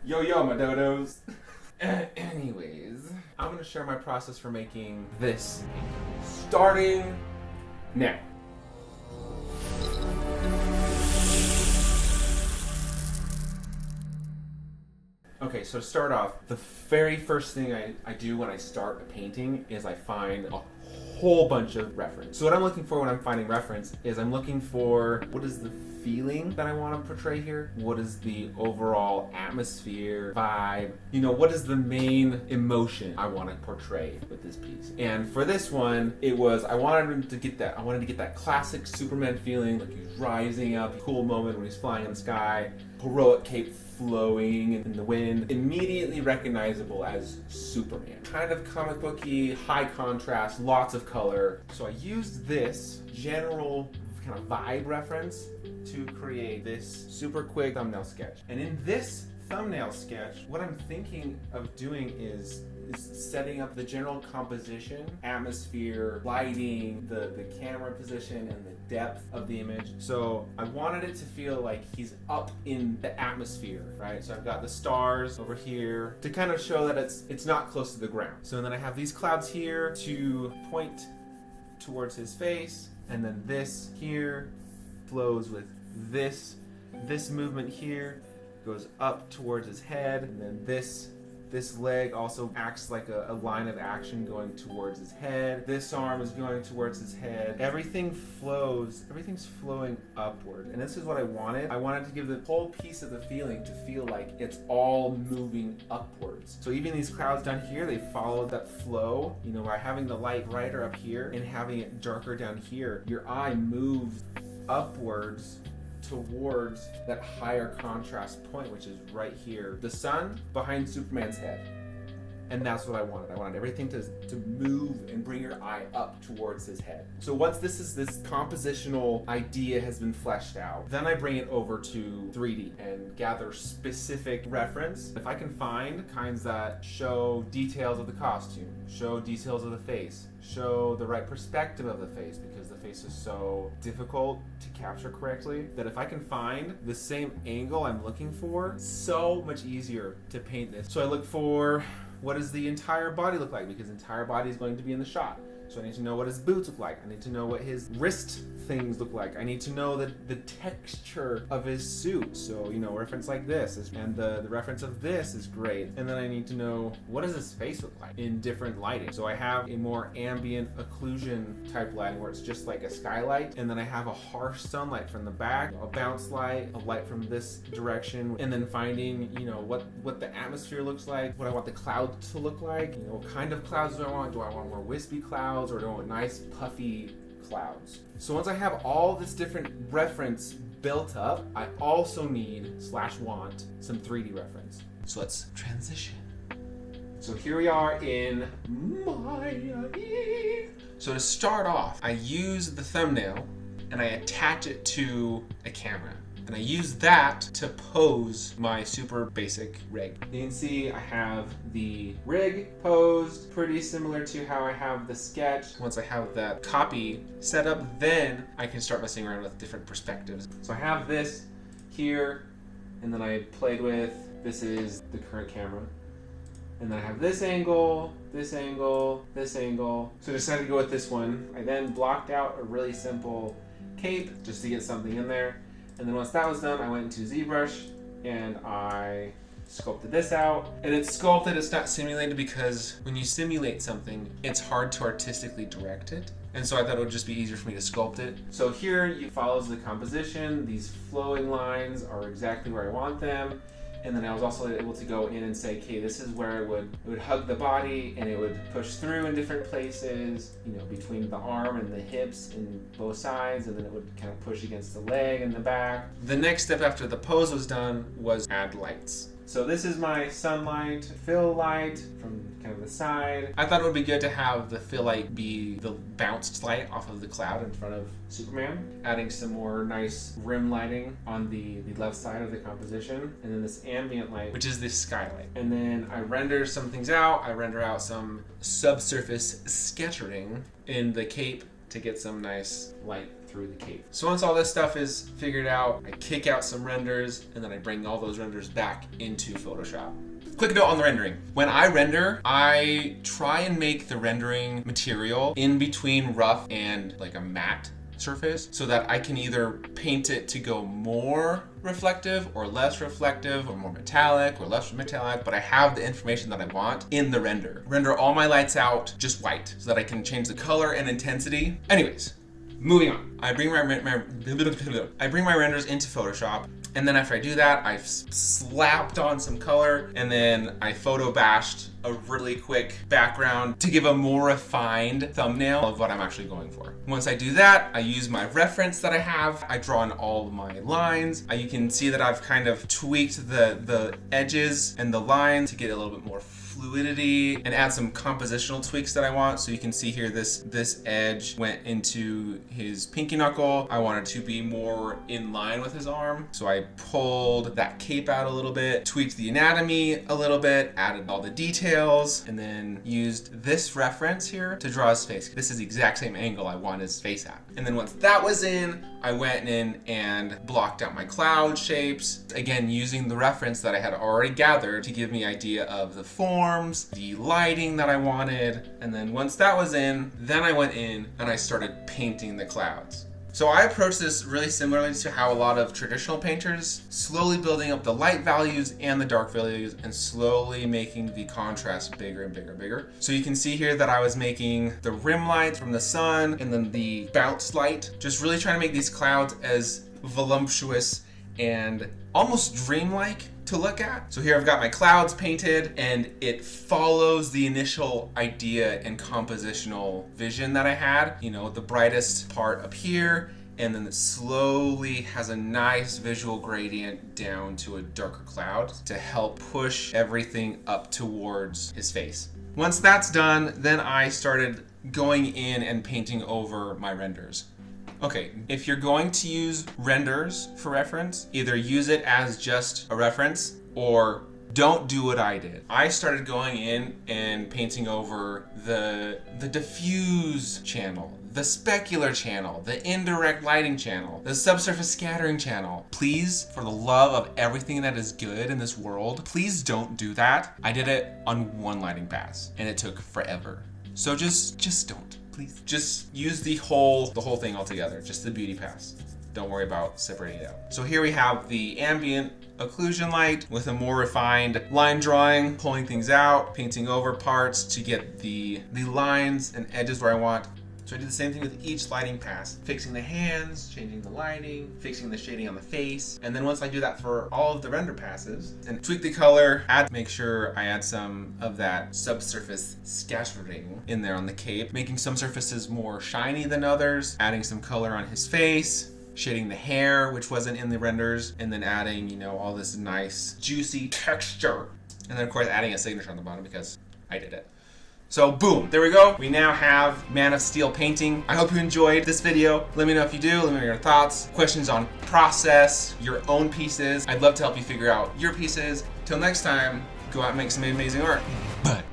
Yo, yo, my dodos. Anyways, I'm going to share my process for making this starting now. Okay, so to start off, the very first thing I do when I start a painting is I find a whole bunch of reference. So what I'm looking for when I'm finding reference is I'm looking for what is the feeling that I want to portray here? What is the overall atmosphere, vibe? You know, what is the main emotion I want to portray with this piece? And for this one, I wanted to get that classic Superman feeling, like he's rising up, cool moment when he's flying in the sky, heroic cape flowing in the wind, immediately recognizable as Superman. Kind of comic booky, high contrast, lots of color. So I used this general kind of vibe reference to create this super quick thumbnail sketch. And in this thumbnail sketch, what I'm thinking of doing is setting up the general composition, atmosphere, lighting, the camera position, and the depth of the image. So I wanted it to feel like he's up in the atmosphere, right? So I've got the stars over here to kind of show that it's not close to the ground. So then I have these clouds here to point towards his face, and then this here flows with this movement here goes up towards his head, and then this leg also acts like a line of action going towards his head. This arm is going towards his head. Everything's flowing upward. And this is what I wanted. I wanted to give the whole piece of the feeling to feel like it's all moving upwards. So even these clouds down here, they follow that flow. You know, by having the light brighter up here and having it darker down here, your eye moves upwards towards that higher contrast point, which is right here. The sun behind Superman's head. And that's what I wanted. I wanted everything to move and bring your eye up towards his head. So once this compositional idea has been fleshed out, then I bring it over to 3D and gather specific reference. If I can find kinds that show details of the costume, show details of the face, show the right perspective of the face, because the face is so difficult to capture correctly, that if I can find the same angle I'm looking for, so much easier to paint this. So I look for, what does the entire body look like? Because the entire body is going to be in the shot. So I need to know what his boots look like. I need to know what his wrist things look like. I need to know the texture of his suit. So, you know, a reference like this and the reference of this is great. And then I need to know, what does his face look like in different lighting? So I have a more ambient occlusion type lighting where it's just like a skylight. And then I have a harsh sunlight from the back, a bounce light, a light from this direction. And then finding, you know, what the atmosphere looks like, what I want the cloud to look like. You know, what kind of clouds do I want? Do I want more wispy clouds? Or do I want nice puffy clouds? So once I have all this different reference built up, I also need / want some 3D reference. So let's transition. So here we are in Miami. So to start off, I use the thumbnail and I attach it to a camera. And I use that to pose my super basic rig. You can see I have the rig posed, pretty similar to how I have the sketch. Once I have that copy set up, then I can start messing around with different perspectives. So I have this here, and then I played with, this is the current camera. And then I have this angle, this angle, this angle. So I decided to go with this one. I then blocked out a really simple cape just to get something in there. And then once that was done, I went into ZBrush and I sculpted this out. And it's sculpted, it's not simulated, because when you simulate something, it's hard to artistically direct it. And so I thought it would just be easier for me to sculpt it. So here it follows the composition. These flowing lines are exactly where I want them. And then I was also able to go in and say, okay, this is where it would hug the body and it would push through in different places, you know, between the arm and the hips and both sides, and then it would kind of push against the leg and the back. The next step after the pose was done was add lights. So this is my sunlight, fill light from kind of the side. I thought it would be good to have the fill light be the bounced light off of the cloud in front of Superman, adding some more nice rim lighting on the left side of the composition, and then this ambient light, which is this skylight. And then I render some things out. I render out some subsurface scattering in the cape to get some nice light through the cape. So once all this stuff is figured out, I kick out some renders, and then I bring all those renders back into Photoshop. Quick note on the rendering. When I render, I try and make the rendering material in between rough and like a matte surface so that I can either paint it to go more reflective or less reflective or more metallic or less metallic, but I have the information that I want in the render. Render all my lights out just white so that I can change the color and intensity. Anyways, moving on. I bring my renders into Photoshop, and then after I do that, I've slapped on some color, and then I photo bashed a really quick background to give a more refined thumbnail of what I'm actually going for. Once I do that, I use my reference that I have. I draw in all of my lines. You can see that I've kind of tweaked the edges and the lines to get a little bit more fluidity and add some compositional tweaks that I want. So you can see here this edge went into his pinky knuckle. I wanted to be more in line with his arm. So I pulled that cape out a little bit, tweaked the anatomy a little bit, added all the details, and then used this reference here to draw his face. This is the exact same angle I want his face at. And then once that was in, I went in and blocked out my cloud shapes, again using the reference that I had already gathered to give me idea of the forms, the lighting that I wanted. And then once that was in, then I went in and I started painting the clouds. So I approach this really similarly to how a lot of traditional painters, slowly building up the light values and the dark values and slowly making the contrast bigger and bigger and bigger. So you can see here that I was making the rim light from the sun and then the bounce light, just really trying to make these clouds as voluptuous and almost dreamlike to look at. So here I've got my clouds painted, and it follows the initial idea and compositional vision that I had. You know, the brightest part up here, and then it slowly has a nice visual gradient down to a darker cloud to help push everything up towards his face. Once that's done, then I started going in and painting over my renders. Okay, if you're going to use renders for reference, either use it as just a reference or don't do what I did. I started going in and painting over the diffuse channel, the specular channel, the indirect lighting channel, the subsurface scattering channel. Please, for the love of everything that is good in this world, please don't do that. I did it on one lighting pass and it took forever. So just don't. Please. Just use the whole thing all together, just the beauty pass. Don't worry about separating it out. So here we have the ambient occlusion light with a more refined line drawing, pulling things out, painting over parts to get the lines and edges where I want. So I do the same thing with each lighting pass, fixing the hands, changing the lighting, fixing the shading on the face. And then once I do that for all of the render passes and tweak the color, make sure I add some of that subsurface scattering in there on the cape, making some surfaces more shiny than others, adding some color on his face, shading the hair, which wasn't in the renders, and then adding, you know, all this nice juicy texture. And then of course adding a signature on the bottom because I did it. So boom, there we go. We now have Man of Steel painting. I hope you enjoyed this video. Let me know if you do. Let me know your thoughts, questions on process, your own pieces. I'd love to help you figure out your pieces. Till next time, go out and make some amazing art. Bye.